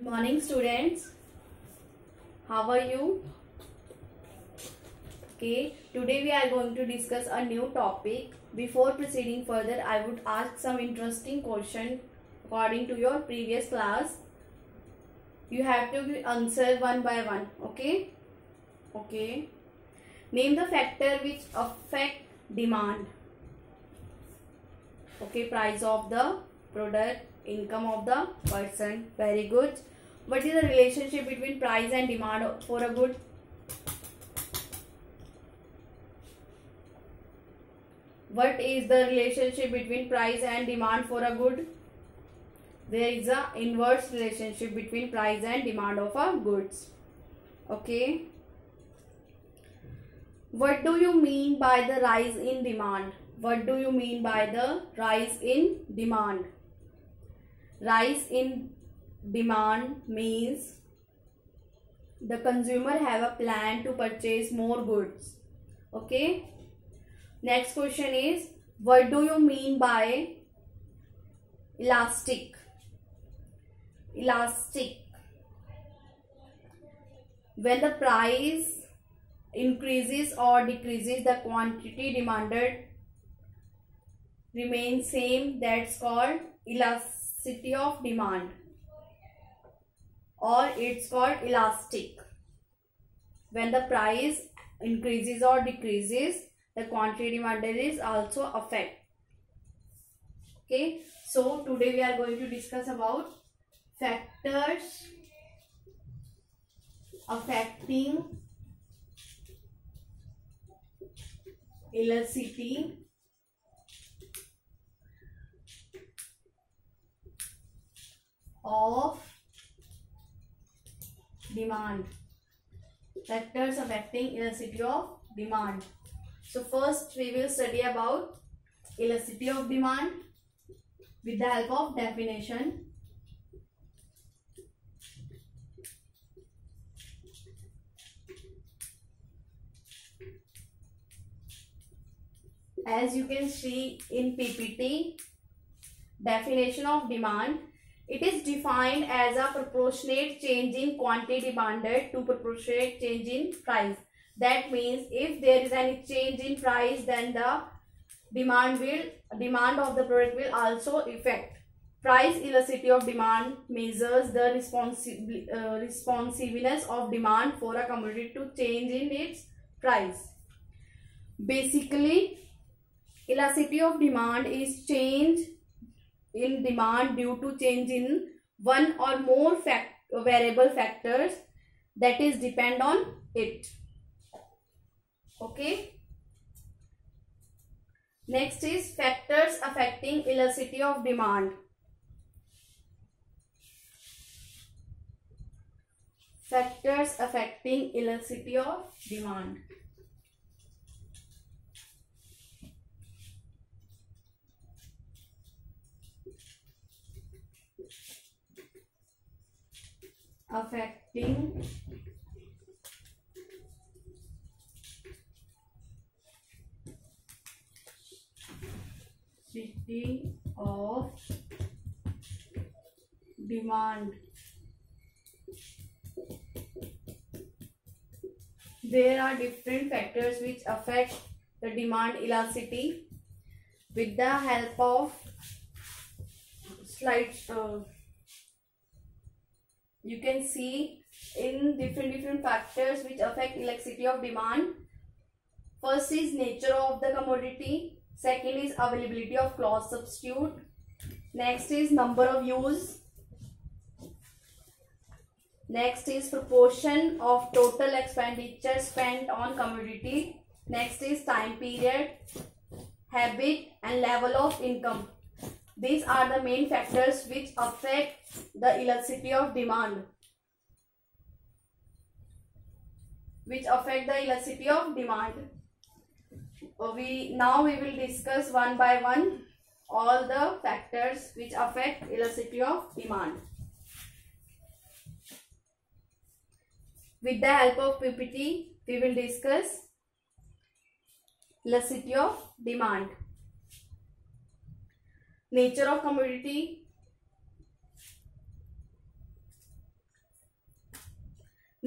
Morning students, how are you? Okay, today we are going to discuss a new topic. Before proceeding further, I would ask some interesting question according to your previous class. You have to answer one by one, okay? Okay. Name the factor which affect demand. Okay, price of the product, income of the person. Very good. What is the relationship between price and demand for a good? What is the relationship between price and demand for a good? There is a inverse relationship between price and demand of a goods. Okay. What do you mean by the rise in demand? What do you mean by the rise in demand? Rise in demand means the consumer have a plan to purchase more goods. Okay. Next question is, what do you mean by elastic? Elastic. When the price increases or decreases, the quantity demanded remains same. That's called elasticity of demand, or it's called elastic. When the price increases or decreases, the quantity demanded is also affect. Okay, so today we are going to discuss about factors affecting elasticity of demand. Factors affecting elasticity of demand. So first we will study about elasticity of demand with the help of definition. As you can see in PPT, definition of demand, it is defined as a proportionate change in quantity demanded to proportionate change in price. That means if there is any change in price, then the demand of the product will also affect. Price elasticity of demand measures the responsiveness of demand for a commodity to change in its price. Basically, elasticity of demand is change in demand due to change in one or more variable factors that is depend on it. Okay. Next is factors affecting elasticity of demand. Factors affecting elasticity of demand. Affecting elasticity of demand. There are different factors which affect the demand elasticity. With the help of slides, you can see in different factors which affect elasticity of demand. First is nature of the commodity. Second is availability of clause substitute. Next is number of use. Next is proportion of total expenditure spent on commodity. Next is time period, habit and level of income. These are the main factors which affect the elasticity of demand. We will discuss one by one all the factors which affect elasticity of demand. With the help of PPT, we will discuss elasticity of demand. Nature of commodity,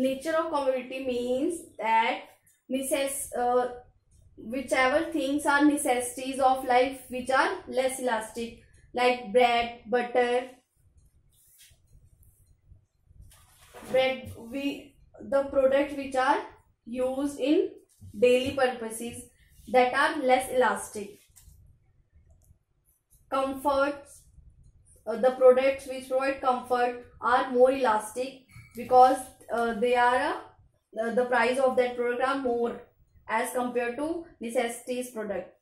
nature of commodity means that whichever things are necessities of life which are less elastic, like bread, butter. The products which are used in daily purposes, that are less elastic. Comforts, the products which provide comfort are more elastic, because they are the price of that product are more as compared to necessities product.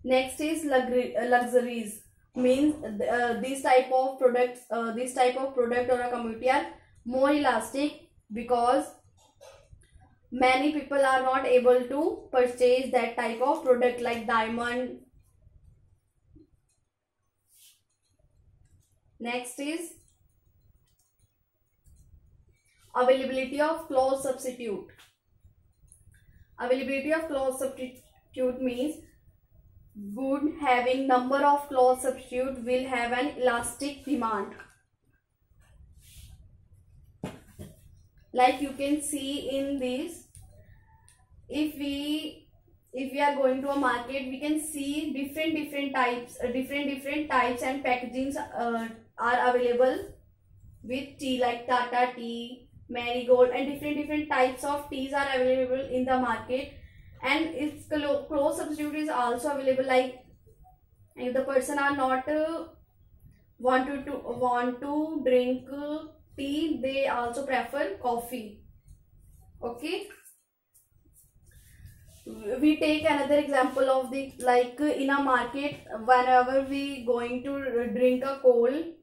Next is luxuries, means these type of products, this type of product or a commodity are more elastic, because many people are not able to purchase that type of product, like diamond. Next is availability of cloth substitute. Availability of cloth substitute means good having number of cloth substitute will have an elastic demand. Like you can see in this, if we are going to a market, we can see different types and packagings are available with tea, like Tata tea, Marigold, and different types of teas are available in the market. And its close substitute is also available, like if the person are not want to drink tea, they also prefer coffee. Okay, we take another example of the, like in a market, whenever we going to drink a cold,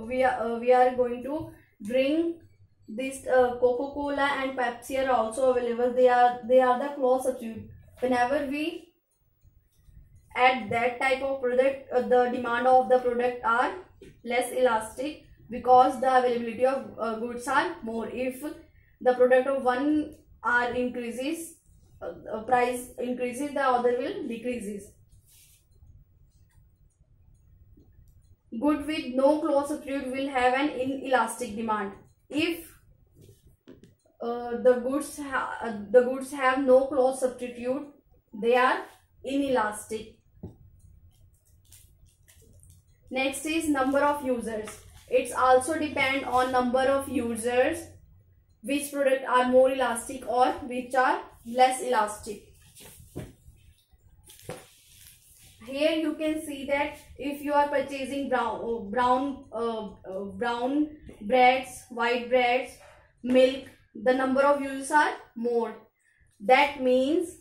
we are going to drink this Coca-Cola and Pepsi are also available. They are the close substitute. Whenever we add that type of product, the demand of the product are less elastic, because the availability of goods are more. If the product of one are increases, price increases, the other will decreases. Good with no close substitute will have an inelastic demand. If the goods have no close substitute, they are inelastic. Next is number of users. It's also depend on number of users, which product are more elastic or which are less elastic. Here you can see that if you are purchasing brown breads, white breads, milk, the number of users are more. That means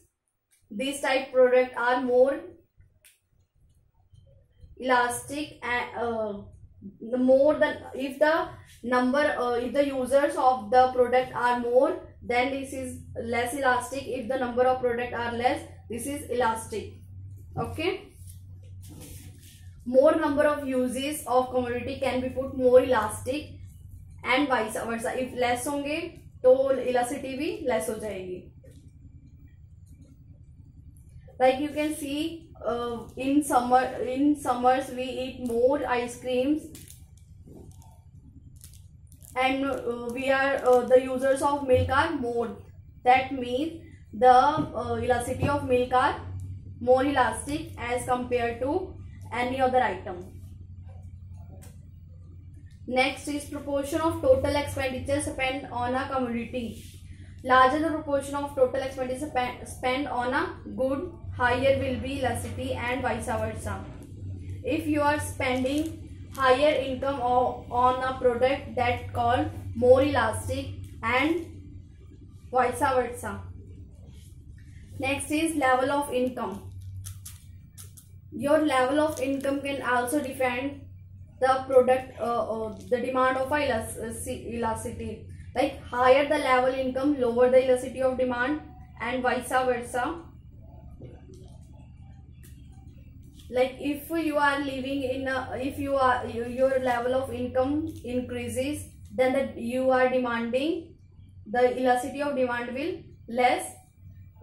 these type product are more elastic, and more than if the if the users of the product are more, then this is less elastic. If the number of product are less, this is elastic. Okay, more number of uses of commodity can be put more elastic, and vice versa. if less होंगे तो elasticity भी less हो जाएगी. Like you can see, in summers we eat more ice creams, and the users of milk are more. That means the elasticity of milk are more elastic as compared to any other item. Next is proportion of total expenditure spent on a commodity. Larger the proportion of total expenditure spent on a good, higher will be elasticity, and vice versa. If you are spending higher income on a product, that called more elastic, and vice versa. Next is level of income. Your level of income can also define the product, the demand of elasticity. Like higher the level income, lower the elasticity of demand, and vice versa. Like if you are living in if your level of income increases, then you are demanding, the elasticity of demand will less.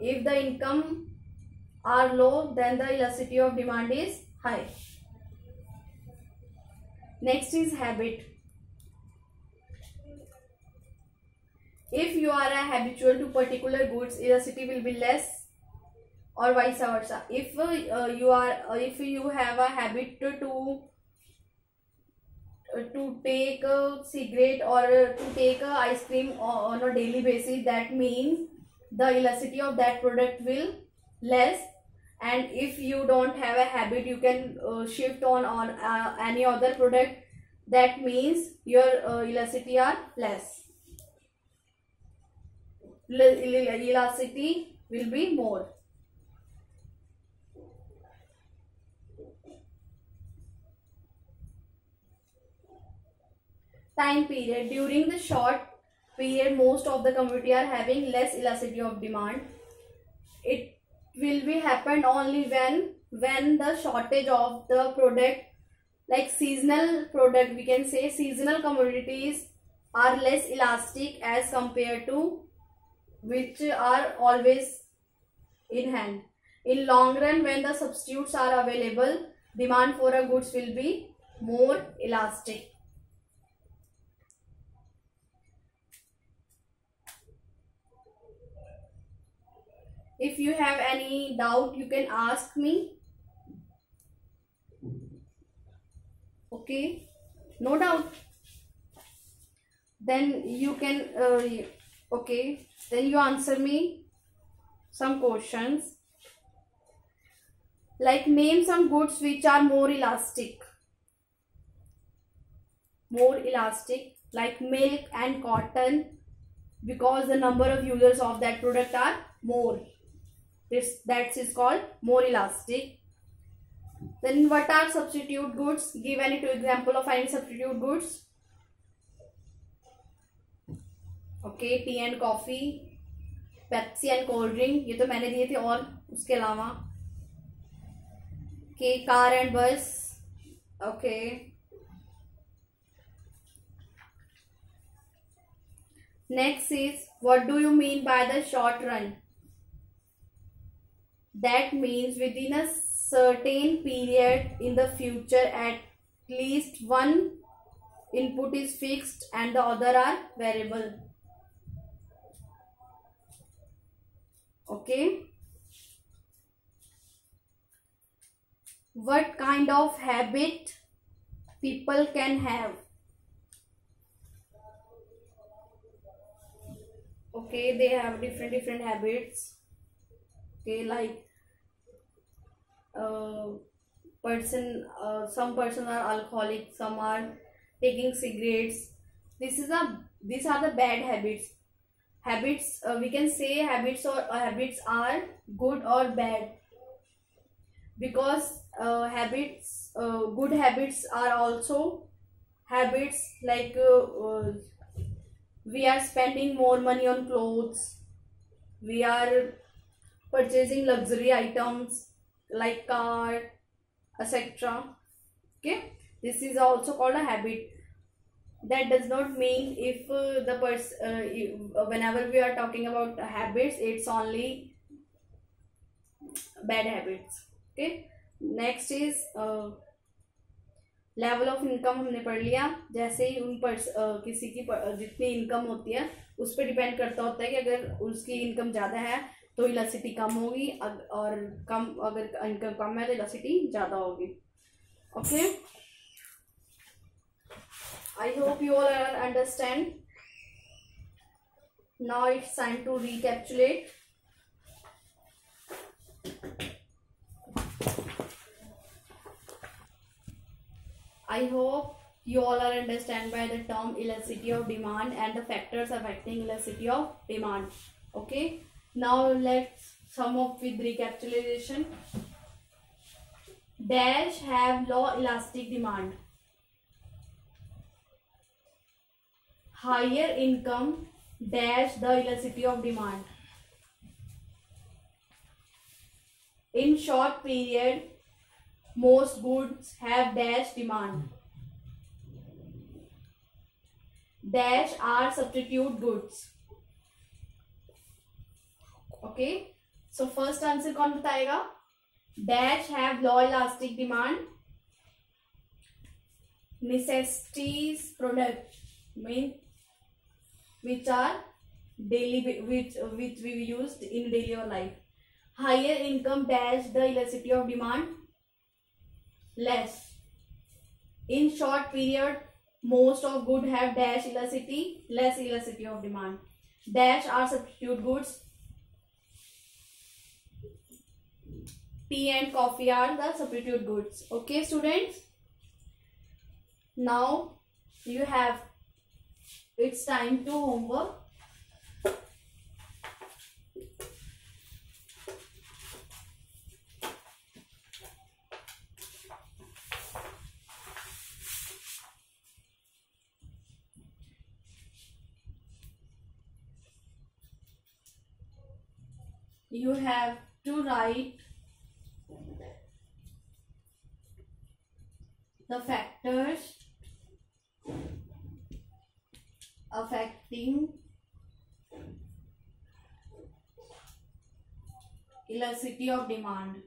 If the income are low, then the elasticity of demand is high. Next is habit. if you are a habitual to particular goods, elasticity will be less, or vice versa. If you have a habit to take a cigarette or to take a ice cream on a daily basis, that means the elasticity of that product will less. And if you don't have a habit, you can shift on any other product, that means your elasticity are less. Elasticity will be more. Time period. During the short period, most of the commodity are having less elasticity of demand. It will be happen only when the shortage of the product, like seasonal product, we can say seasonal commodities are less elastic as compared to which are always in hand. In long run, when the substitutes are available, demand for a goods will be more elastic. If you have any doubt, you can ask me. Okay, no doubt. Then you can okay, then you answer me some questions, like name some goods which are more elastic, like milk and cotton, because the number of users of that product are more. That is called more elastic. Then what are substitute goods? Give any two example of any substitute goods. Okay, T and coffee, Pepsi and cold drink, ये तो मैंने दिए थे, और उसके अलावा के car and बस. Okay, next is what do you mean by the short run? That means within a certain period in the future, at least one input is fixed and the other are variable. Okay, what kind of habit people can have? Okay, they have different habits. Okay, like some person are alcoholic, some are taking cigarettes. These are the bad habits. We can say habits are good or bad, because good habits are also habits, like we are spending more money on clothes, we are purchasing luxury items like car, etc. Okay, this is also called a habit. That does not mean if the person whenever we are talking about habits, it's only bad habits. Okay, next is level of income. हमने पढ़ लिया. जैसे ही किसी की जितनी income होती है उस पर डिपेंड करता होता है कि अगर उसकी इनकम ज़्यादा है तो इलास्टिसिटी कम होगी, और अगर इनकम कम है तो इलास्टिसिटी ज़्यादा होगी. Okay, I hope you all understand. Now it's time to recapitulate. I hope you all are understand by the term elasticity of demand and the factors affecting elasticity of demand. Okay, now let's sum up with recapitulation. Dash have low elastic demand. Higher income dash the elasticity of demand. In short period, most goods have dash demand. Dash are substitute goods. Okay, so first answer कौन बताएगा? Dash have low elastic demand. Necessities product mean which are daily, which we used in daily life. Higher income dash the elasticity of demand less. In short period, most of good have dash elasticity, less elasticity of demand. Dash are substitute goods. Tea and coffee are the substitute goods. Okay, students. Now you have, it's time to homework. You have to write the factors affecting elasticity of demand.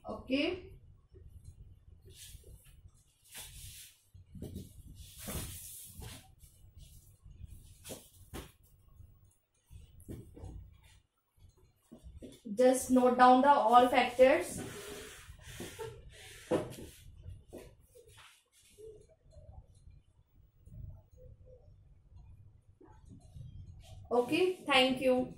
Okay. Just note down the all factors. Okay, thank you.